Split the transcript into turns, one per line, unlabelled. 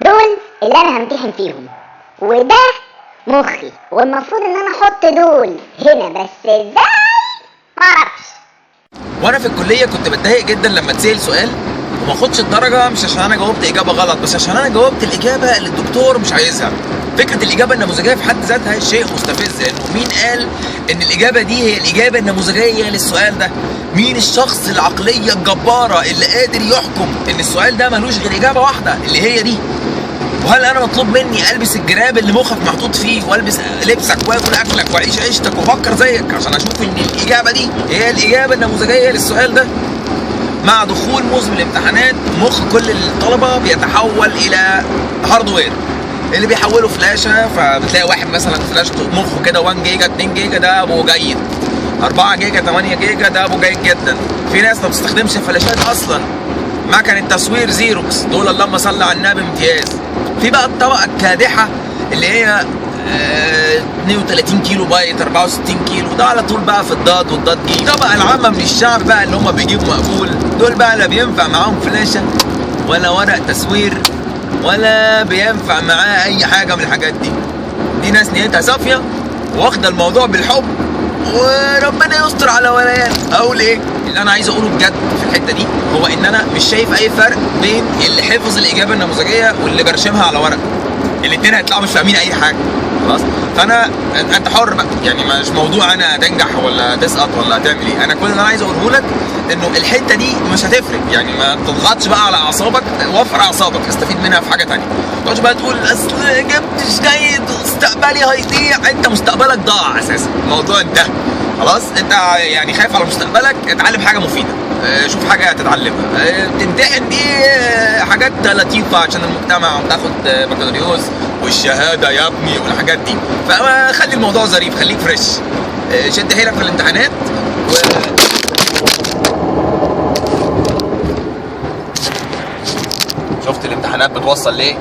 دول اللي انا همتحن فيهم، وده مخي، والمفروض ان انا احط دول هنا، بس ازاي معرفش.
وانا في الكليه كنت بتضايق جدا لما اتسال سؤال وما اخدش الدرجه، مش عشان انا جاوبت اجابه غلط، بس عشان انا جاوبت الاجابه اللي الدكتور مش عايزها. فكره الاجابه النموذجيه في حد ذاتها شيء مستفز، لانه مين قال ان الاجابه دي هي الاجابه النموذجيه للسؤال ده؟ مين الشخص العقليه الجباره اللي قادر يحكم ان السؤال ده ملوش غير اجابه واحده اللي هي دي؟ وهل انا مطلوب مني البس الجراب اللي مخك محطوط فيه، والبس لبسك واكل اكلك واعيش عيشتك وافكر زيك عشان اشوف ان الاجابه دي هي الاجابه النموذجيه للسؤال ده؟ مع دخول موسم الامتحانات مخ كل الطلبه بيتحول الى هاردوير، اللي بيحوله فلاشه، فبتلاقي واحد مثلا فلاشته مخه كده 1 جيجا 2 جيجا ده ابو جيد، 4 جيجا 8 جيجا ده ابو جيد جدا. في ناس ما بتستخدمش فلاشات اصلا، مكن التصوير زيروكس دول اللهم صل على النبي امتياز. في بقى الطبقه الكادحه اللي هي 32 كيلو بايت 64 كيلو، ده على طول بقى في الضاد والضاد جي. الطبقه العامه من الشعب بقى اللي هم بيجيبوا مقبول، دول بقى لا بينفع معاهم فلاشه ولا ورق تصوير ولا بينفع معاه اي حاجه من الحاجات دي. دي ناس نيتها صافيه واخده الموضوع بالحب، وربنا يستر على وليان. اقول ايه؟ اللي انا عايز اقوله بجد في الحته دي هو ان انا مش شايف اي فرق بين اللي حفظ الاجابه النموذجيه واللي برشمها على ورق. الاثنين هيطلعوا مش فاهمين اي حاجه، خلاص. فانا انت حر بقى، يعني مش موضوع انا هتنجح ولا تسقط ولا هتعمل ايه. انا كل اللي انا عايز اقوله لك انه الحته دي مش هتفرق، يعني ما تضغطش بقى على اعصابك، وفر اعصابك، استفيد منها في حاجه ثانيه. ما تقعدش بقى تقول اصل جبتش جيد مستقبلي هيضيع. انت مستقبلك ضاع اساسا، الموضوع انتهى خلاص. انت يعني خايف على مستقبلك، اتعلم حاجه مفيده، شوف حاجه تتعلمها، تمتحن دي حاجات لطيفه عشان المجتمع، وتاخد بكالوريوس والشهاده يا ابني والحاجات دي. فخلي الموضوع ظريف، خليك فريش، شد حيلك في الامتحانات شفت الامتحانات بتوصل ليه؟